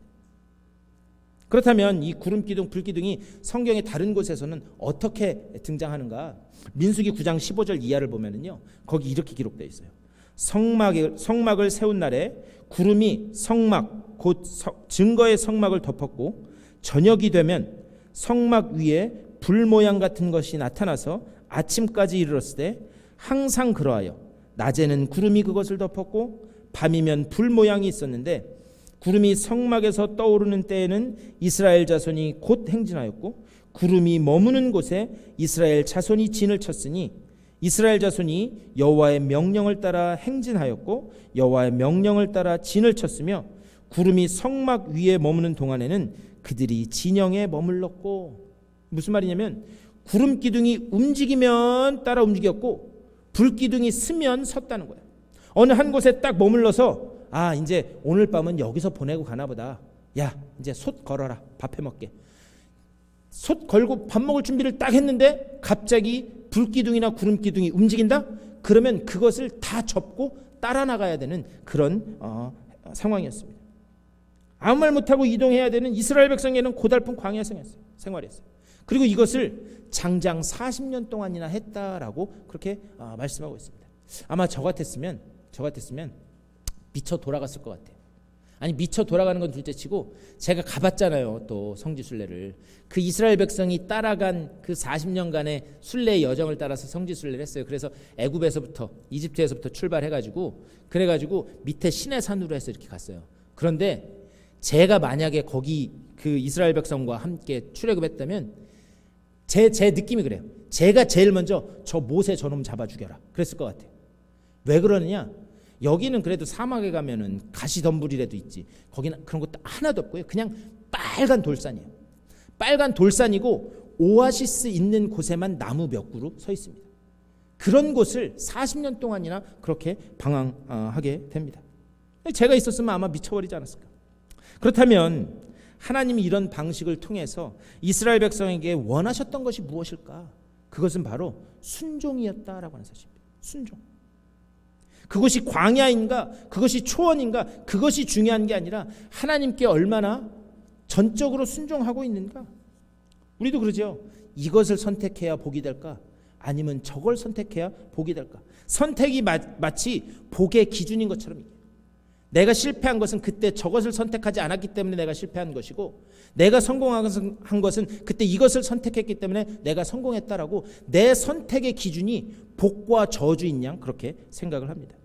그렇다면 이 구름기둥, 불기둥이 성경의 다른 곳에서는 어떻게 등장하는가? 민수기 9장 15절 이하를 보면은요, 거기 이렇게 기록되어 있어요. 성막을 세운 날에 구름이 성막 곧 증거의 성막을 덮었고 저녁이 되면 성막 위에 불 모양 같은 것이 나타나서 아침까지 이르렀을 때 항상 그러하여 낮에는 구름이 그것을 덮었고 밤이면 불 모양이 있었는데 구름이 성막에서 떠오르는 때에는 이스라엘 자손이 곧 행진하였고 구름이 머무는 곳에 이스라엘 자손이 진을 쳤으니 이스라엘 자손이 여호와의 명령을 따라 행진하였고 여호와의 명령을 따라 진을 쳤으며 구름이 성막 위에 머무는 동안에는 그들이 진영에 머물렀고. 무슨 말이냐면 구름 기둥이 움직이면 따라 움직였고 불 기둥이 서면 섰다는 거예요. 어느 한 곳에 딱 머물러서 이제 오늘 밤은 여기서 보내고 가나 보다. 야, 이제 솥 걸어라. 밥 해 먹게. 솥 걸고 밥 먹을 준비를 딱 했는데 갑자기 불기둥이나 구름기둥이 움직인다? 그러면 그것을 다 접고 따라 나가야 되는 그런 상황이었습니다. 아무 말 못하고 이동해야 되는 이스라엘 백성에는 고달픈 광야 생활이었어요. 그리고 이것을 장장 40년 동안이나 했다라고 그렇게 말씀하고 있습니다. 아마 저 같았으면 미쳐 돌아갔을 것 같아요. 아니, 미쳐 돌아가는 건 둘째치고 제가 가봤잖아요. 또 성지순례를. 그 이스라엘 백성이 따라간 그 40년간의 순례의 여정을 따라서 성지순례를 했어요. 그래서 애굽에서부터 이집트에서부터 출발해가지고 그래가지고 밑에 시내산으로 해서 이렇게 갔어요. 그런데 제가 만약에 거기 그 이스라엘 백성과 함께 출애굽했다면 제 느낌이 그래요. 제가 제일 먼저 저 모세 저놈 잡아 죽여라 그랬을 것 같아요. 왜 그러느냐? 여기는 그래도 사막에 가면은 가시덤불이라도 있지. 거기는 그런 것도 하나도 없고요. 그냥 빨간 돌산이에요. 빨간 돌산이고 오아시스 있는 곳에만 나무 몇 그루 서 있습니다. 그런 곳을 40년 동안이나 그렇게 방황하게 됩니다. 제가 있었으면 아마 미쳐버리지 않았을까. 그렇다면 하나님이 이런 방식을 통해서 이스라엘 백성에게 원하셨던 것이 무엇일까? 그것은 바로 순종이었다라고 하는 사실입니다. 순종. 그것이 광야인가 그것이 초원인가 그것이 중요한 게 아니라 하나님께 얼마나 전적으로 순종하고 있는가. 우리도 그러죠. 이것을 선택해야 복이 될까 아니면 저걸 선택해야 복이 될까. 선택이 마치 복의 기준인 것처럼 내가 실패한 것은 그때 저것을 선택하지 않았기 때문에 내가 실패한 것이고 내가 성공한 것은 그때 이것을 선택했기 때문에 내가 성공했다라고 내 선택의 기준이 복과 저주인 양 그렇게 생각을 합니다.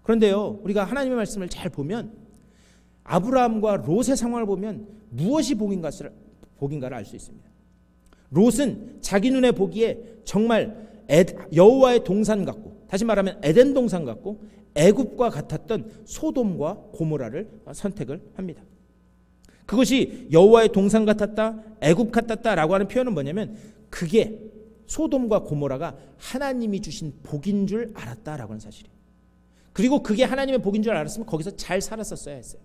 그런데요, 우리가 하나님의 말씀을 잘 보면 아브라함과 롯의 상황을 보면 무엇이 복인가를 알 수 있습니다. 롯은 자기 눈에 보기에 정말 여호와의 동산 같고 다시 말하면 에덴 동산 같고 애굽과 같았던 소돔과 고모라를 선택을 합니다. 그것이 여호와의 동산 같았다, 애굽 같았다라고 하는 표현은 뭐냐면 그게 소돔과 고모라가 하나님이 주신 복인 줄 알았다라고 하는 사실이에요. 그리고 그게 하나님의 복인 줄 알았으면 거기서 잘 살았었어야 했어요.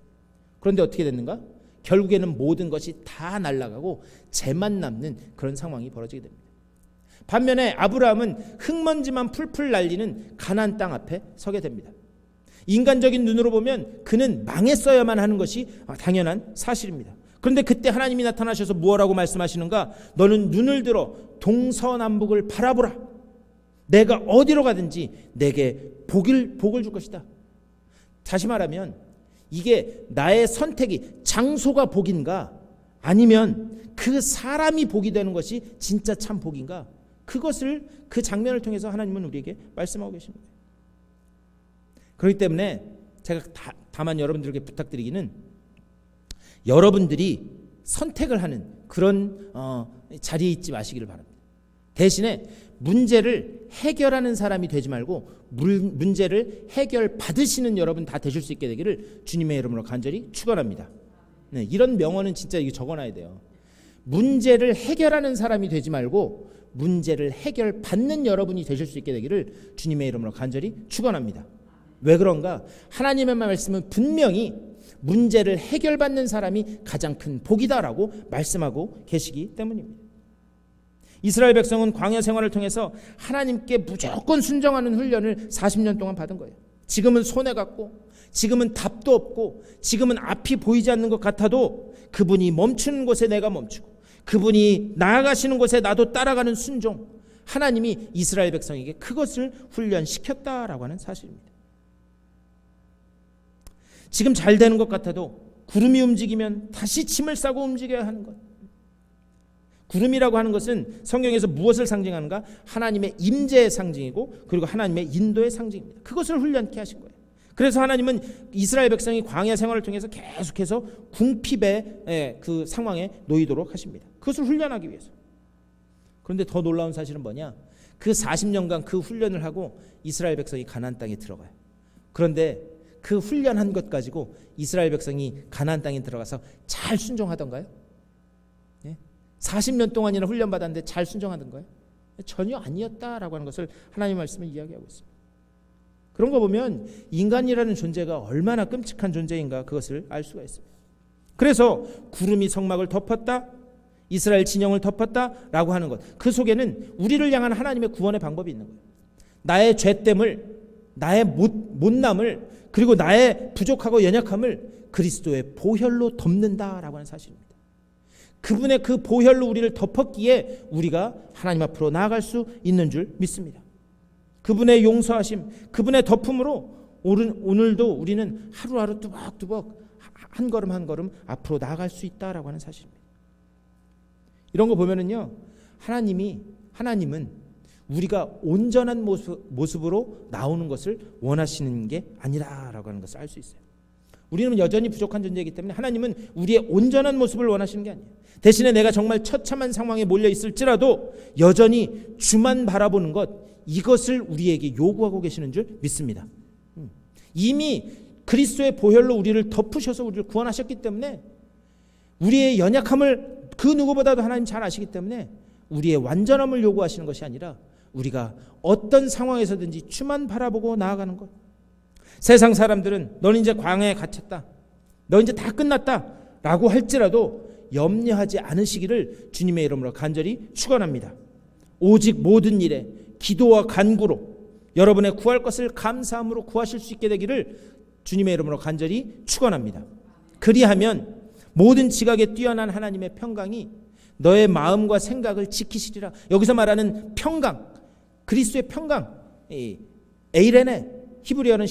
그런데 어떻게 됐는가? 결국에는 모든 것이 다 날아가고 재만 남는 그런 상황이 벌어지게 됩니다. 반면에 아브라함은 흙먼지만 풀풀 날리는 가나안 땅 앞에 서게 됩니다. 인간적인 눈으로 보면 그는 망했어야만 하는 것이 당연한 사실입니다. 그런데 그때 하나님이 나타나셔서 무엇라고 말씀하시는가? 너는 눈을 들어 동서남북을 바라보라. 내가 어디로 가든지 내게 복을 줄 것이다. 다시 말하면 이게 나의 선택이 장소가 복인가 아니면 그 사람이 복이 되는 것이 진짜 참 복인가, 그것을 그 장면을 통해서 하나님은 우리에게 말씀하고 계십니다. 그렇기 때문에 제가 다만 여러분들에게 부탁드리기는 여러분들이 선택을 하는 그런 자리에 있지 마시기를 바랍니다. 대신에 문제를 해결하는 사람이 되지 말고 문제를 해결받으시는 여러분 다 되실 수 있게 되기를 주님의 이름으로 간절히 축원합니다. 네, 이런 명언은 진짜 이거 적어놔야 돼요. 문제를 해결하는 사람이 되지 말고 문제를 해결받는 여러분이 되실 수 있게 되기를 주님의 이름으로 간절히 축원합니다. 왜 그런가? 하나님의 말씀은 분명히 문제를 해결받는 사람이 가장 큰 복이다라고 말씀하고 계시기 때문입니다. 이스라엘 백성은 광야 생활을 통해서 하나님께 무조건 순종하는 훈련을 40년 동안 받은 거예요. 지금은 손해갔고 지금은 답도 없고 지금은 앞이 보이지 않는 것 같아도 그분이 멈추는 곳에 내가 멈추고 그분이 나아가시는 곳에 나도 따라가는 순종, 하나님이 이스라엘 백성에게 그것을 훈련시켰다라고 하는 사실입니다. 지금 잘 되는 것 같아도 구름이 움직이면 다시 짐을 싸고 움직여야 하는 것. 구름이라고 하는 것은 성경에서 무엇을 상징하는가? 하나님의 임재의 상징이고 그리고 하나님의 인도의 상징입니다. 그것을 훈련케 하신 거예요. 그래서 하나님은 이스라엘 백성이 광야 생활을 통해서 계속해서 궁핍의 그 상황에 놓이도록 하십니다. 그것을 훈련하기 위해서. 그런데 더 놀라운 사실은 뭐냐? 그 40년간 그 훈련을 하고 이스라엘 백성이 가나안 땅에 들어가요. 그런데 그 훈련한 것 가지고 이스라엘 백성이 가나안 땅에 들어가서 잘 순종하던가요? 40년 동안이나 훈련받았는데 잘 순종하던가요? 전혀 아니었다라고 하는 것을 하나님의 말씀을 이야기하고 있습니다. 그런 거 보면 인간이라는 존재가 얼마나 끔찍한 존재인가 그것을 알 수가 있습니다. 그래서 구름이 성막을 덮었다, 이스라엘 진영을 덮었다라고 하는 것, 그 속에는 우리를 향한 하나님의 구원의 방법이 있는 거예요. 나의 죄됨을, 나의 못남을, 그리고 나의 부족하고 연약함을 그리스도의 보혈로 덮는다라고 하는 사실입니다. 그분의 그 보혈로 우리를 덮었기에 우리가 하나님 앞으로 나아갈 수 있는 줄 믿습니다. 그분의 용서하심, 그분의 덮음으로 오늘도 우리는 하루하루 뚜벅뚜벅 한 걸음 한 걸음 앞으로 나아갈 수 있다라고 하는 사실입니다. 이런 거 보면은요, 하나님은 우리가 온전한 모습으로 나오는 것을 원하시는 게 아니라라고 하는 것을 알 수 있어요. 우리는 여전히 부족한 존재이기 때문에 하나님은 우리의 온전한 모습을 원하시는 게 아니에요. 대신에 내가 정말 처참한 상황에 몰려 있을지라도 여전히 주만 바라보는 것, 이것을 우리에게 요구하고 계시는 줄 믿습니다. 이미 그리스도의 보혈로 우리를 덮으셔서 우리를 구원하셨기 때문에 우리의 연약함을 그 누구보다도 하나님 잘 아시기 때문에 우리의 완전함을 요구하시는 것이 아니라 우리가 어떤 상황에서든지 주만 바라보고 나아가는 것. 세상 사람들은 너는 이제 광야에 갇혔다, 너 이제 다 끝났다 라고 할지라도 염려하지 않으시기를 주님의 이름으로 간절히 축원합니다. 오직 모든 일에 기도와 간구로 여러분의 구할 것을 감사함으로 구하실 수 있게 되기를 주님의 이름으로 간절히 축원합니다. 그리하면 모든 지각에 뛰어난 하나님의 평강이 너의 마음과 생각을 지키시리라. 여기서 말하는 평강, 그리스도의 평강, 에이레네, 히브리어는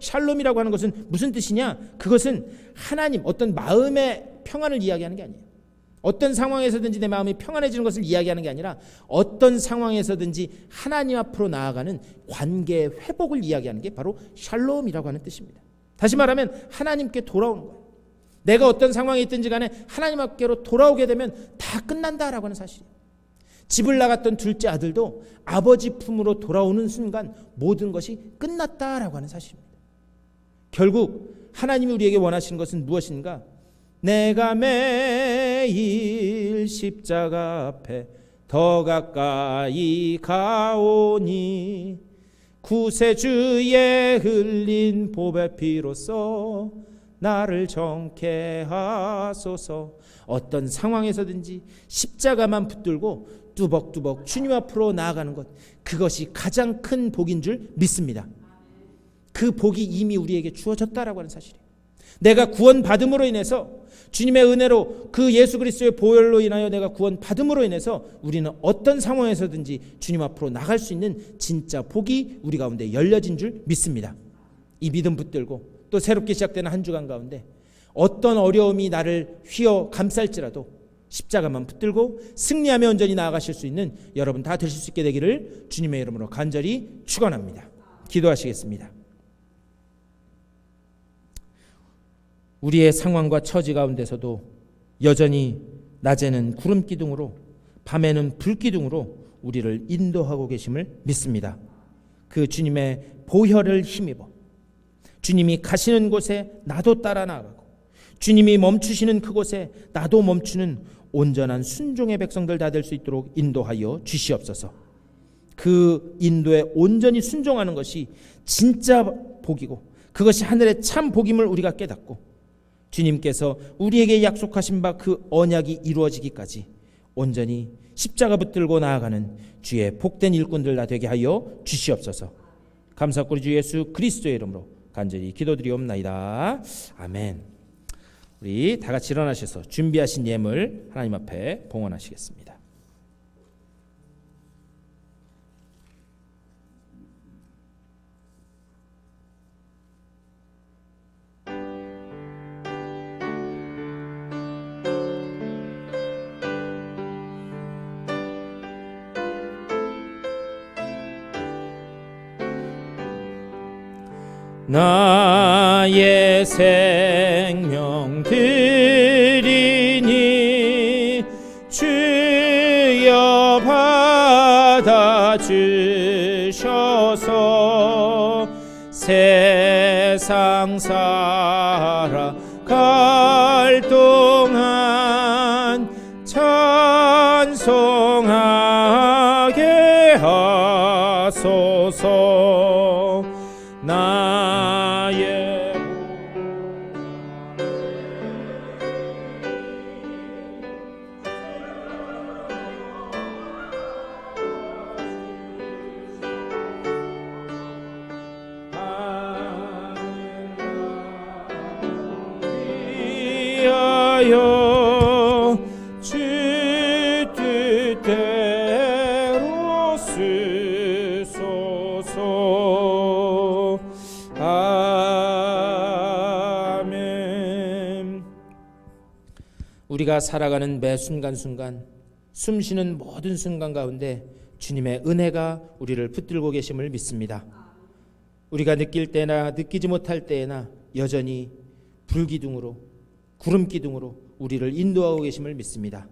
샬롬이라고 하는 것은 무슨 뜻이냐? 그것은 하나님, 어떤 마음의 평안을 이야기하는 게 아니에요. 어떤 상황에서든지 내 마음이 평안해지는 것을 이야기하는 게 아니라 어떤 상황에서든지 하나님 앞으로 나아가는 관계의 회복을 이야기하는 게 바로 샬롬이라고 하는 뜻입니다. 다시 말하면 하나님께 돌아오는 거예요. 내가 어떤 상황에 있든지 간에 하나님 앞께로 돌아오게 되면 다 끝난다라고 하는 사실이에요. 집을 나갔던 둘째 아들도 아버지 품으로 돌아오는 순간 모든 것이 끝났다라고 하는 사실입니다. 결국 하나님이 우리에게 원하시는 것은 무엇인가? 내가 매일 십자가 앞에 더 가까이 가오니 구세주의 흘린 보배 피로써 나를 정케 하소서. 어떤 상황에서든지 십자가만 붙들고 뚜벅뚜벅 주님 앞으로 나아가는 것, 그것이 가장 큰 복인 줄 믿습니다. 그 복이 이미 우리에게 주어졌다라고 하는 사실이에요. 내가 구원받음으로 인해서, 주님의 은혜로, 그 예수 그리스도의 보혈로 인하여 내가 구원받음으로 인해서 우리는 어떤 상황에서든지 주님 앞으로 나갈 수 있는 진짜 복이 우리 가운데 열려진 줄 믿습니다. 이 믿음 붙들고 또 새롭게 시작되는 한 주간 가운데 어떤 어려움이 나를 휘어 감쌀지라도 십자가만 붙들고 승리하며 온전히 나아가실 수 있는 여러분 다 되실 수 있게 되기를 주님의 이름으로 간절히 축원합니다. 기도하시겠습니다. 우리의 상황과 처지 가운데서도 여전히 낮에는 구름 기둥으로, 밤에는 불 기둥으로 우리를 인도하고 계심을 믿습니다. 그 주님의 보혈을 힘입어 주님이 가시는 곳에 나도 따라 나가고, 주님이 멈추시는 그곳에 나도 멈추는 온전한 순종의 백성들 다 될 수 있도록 인도하여 주시옵소서. 그 인도에 온전히 순종하는 것이 진짜 복이고, 그것이 하늘의 참 복임을 우리가 깨닫고, 주님께서 우리에게 약속하신 바 그 언약이 이루어지기까지 온전히 십자가 붙들고 나아가는 주의 복된 일꾼들 다 되게 하여 주시옵소서. 감사하고 주 예수 그리스도의 이름으로 간절히 기도드리옵나이다. 아멘. 우리 다 같이 일어나셔서 준비하신 예물 하나님 앞에 봉헌하시겠습니다. 나의 생명 드리니 주여 받아주셔서 세상 살아갈 동안 찬송하게 하소서. 나의 위하여 주 뜻대로 쓰소서. 아멘. 우리가 살아가는 매 순간순간, 숨쉬는 모든 순간 가운데 주님의 은혜가 우리를 붙들고 계심을 믿습니다. 우리가 느낄 때나 느끼지 못할 때에나 여전히 불기둥으로, 구름기둥으로 우리를 인도하고 계심을 믿습니다.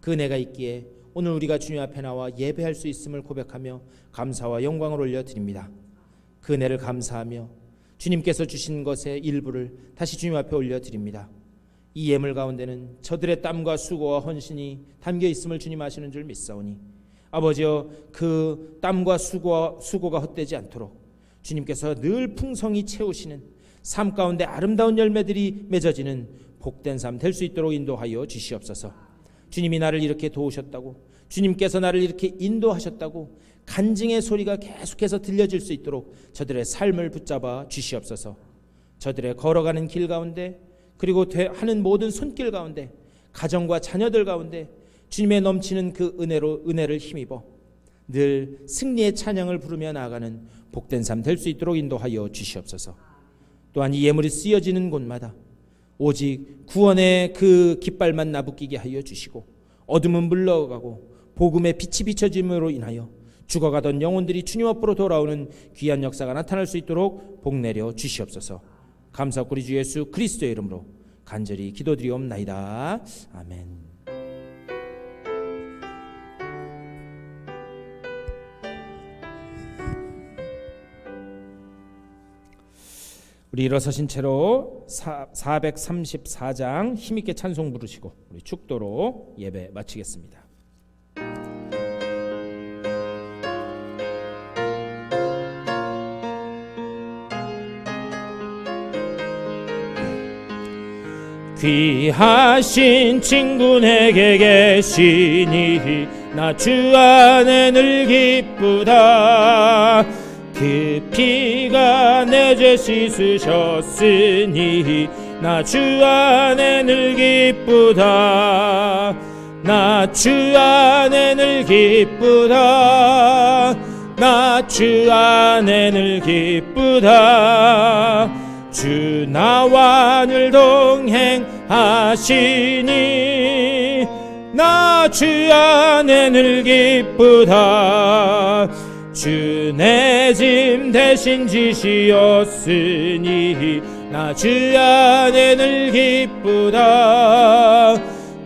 그 은혜가 있기에 오늘 우리가 주님 앞에 나와 예배할 수 있음을 고백하며 감사와 영광을 올려드립니다. 그 은혜를 감사하며 주님께서 주신 것의 일부를 다시 주님 앞에 올려드립니다. 이 예물 가운데는 저들의 땀과 수고와 헌신이 담겨 있음을 주님 아시는 줄 믿사오니, 아버지여, 그 땀과 수고가 헛되지 않도록 주님께서 늘 풍성히 채우시는 삶 가운데 아름다운 열매들이 맺어지는 복된 삶 될 수 있도록 인도하여 주시옵소서. 주님이 나를 이렇게 도우셨다고, 주님께서 나를 이렇게 인도하셨다고 간증의 소리가 계속해서 들려질 수 있도록 저들의 삶을 붙잡아 주시옵소서. 저들의 걸어가는 길 가운데, 그리고 하는 모든 손길 가운데, 가정과 자녀들 가운데 주님의 넘치는 그 은혜를 힘입어 늘 승리의 찬양을 부르며 나아가는 복된 삶 될 수 있도록 인도하여 주시옵소서. 또한 이 예물이 쓰여지는 곳마다 오직 구원의 그 깃발만 나부끼게 하여 주시고, 어둠은 물러가고 복음의 빛이 비춰짐으로 인하여 죽어가던 영혼들이 주님 앞으로 돌아오는 귀한 역사가 나타날 수 있도록 복 내려 주시옵소서. 감사하고 우리 주 예수 그리스도의 이름으로 간절히 기도드리옵나이다. 아멘. 우리 일어서신 채로 434장 힘있게 찬송 부르시고 우리 축도로 예배 마치겠습니다. 귀하신 친구 내게 계시니 나 주 안에 늘 기쁘다. 그 피가 내 죄 씻으셨으니 나 주 안에 늘 기쁘다. 나 주 안에 늘 기쁘다. 나 주 안에 늘 기쁘다. 주 나와 늘 동행하시니 나 주 안에 늘 기쁘다. 주 내 짐 대신 지시었으니 나 주 안에 늘 기쁘다.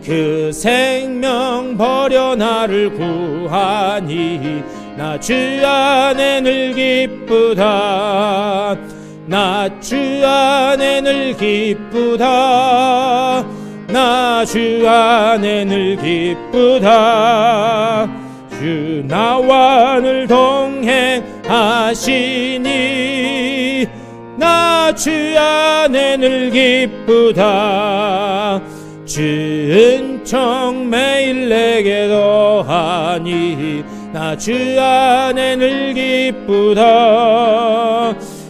그 생명 버려 나를 구하니 나 주 안에 늘 기쁘다. 나 주 안에 늘 기쁘다. 나 주 안에 늘 기쁘다. 주 나와 늘 동행하시니 나 주 안에 늘 기쁘다. 주 은총 매일 내게 더하니 나 주 안에 늘 기쁘다.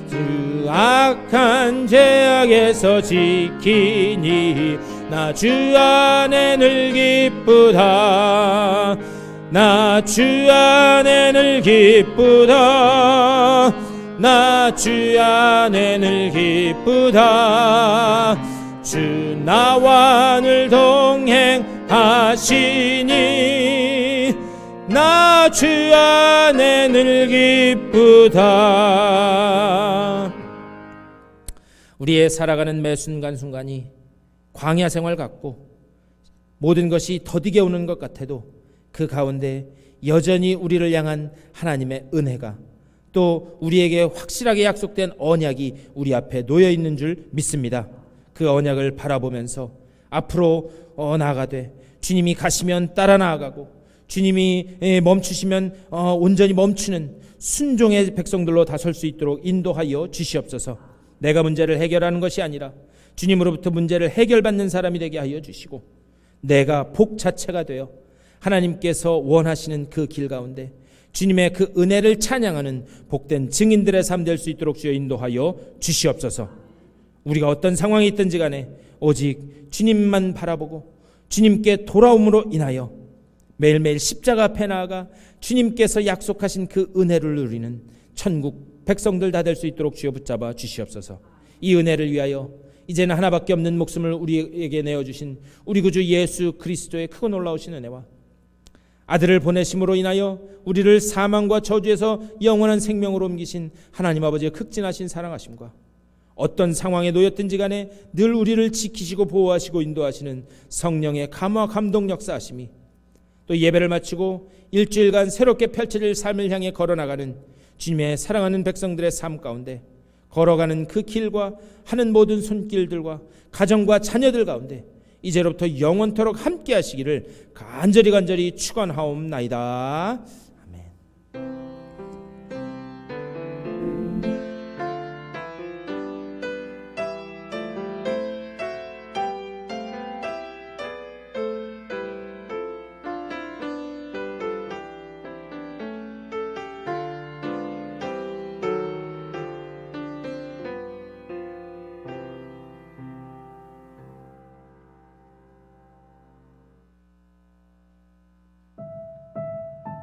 그 악한 죄악에서 지키니 나 주 안에 늘 기쁘다. 나 주 안에 늘 기쁘다. 나 주 안에 늘 기쁘다. 주 나와 늘 동행하시니 나 주 안에 늘 기쁘다. 우리의 살아가는 매 순간순간이 광야 생활 같고 모든 것이 더디게 오는 것 같아도 그 가운데 여전히 우리를 향한 하나님의 은혜가 또 우리에게 확실하게 약속된 언약이 우리 앞에 놓여 있는 줄 믿습니다. 그 언약을 바라보면서 앞으로 나아가되 주님이 가시면 따라 나아가고 주님이 멈추시면 온전히 멈추는 순종의 백성들로 다설 수 있도록 인도하여 주시옵소서. 내가 문제를 해결하는 것이 아니라 주님으로부터 문제를 해결받는 사람이 되게 하여 주시고 내가 복 자체가 되어 하나님께서 원하시는 그 길 가운데 주님의 그 은혜를 찬양하는 복된 증인들의 삶 될 수 있도록 주여 인도하여 주시옵소서. 우리가 어떤 상황에 있든지 간에 오직 주님만 바라보고 주님께 돌아옴으로 인하여 매일매일 십자가 앞에 나아가 주님께서 약속하신 그 은혜를 누리는 천국 백성들 다 될 수 있도록 주여 붙잡아 주시옵소서. 이 은혜를 위하여 이제는 하나밖에 없는 목숨을 우리에게 내어주신 우리 구주 예수 그리스도의 크고 놀라우신 은혜와 아들을 보내심으로 인하여 우리를 사망과 저주에서 영원한 생명으로 옮기신 하나님 아버지의 극진하신 사랑하심과 어떤 상황에 놓였든지 간에 늘 우리를 지키시고 보호하시고 인도하시는 성령의 감화 감동 역사하심이 또 예배를 마치고 일주일간 새롭게 펼쳐질 삶을 향해 걸어나가는 주님의 사랑하는 백성들의 삶 가운데 걸어가는 그 길과 하는 모든 손길들과 가정과 자녀들 가운데 이제로부터 영원토록 함께 하시기를 간절히 축원하옵나이다.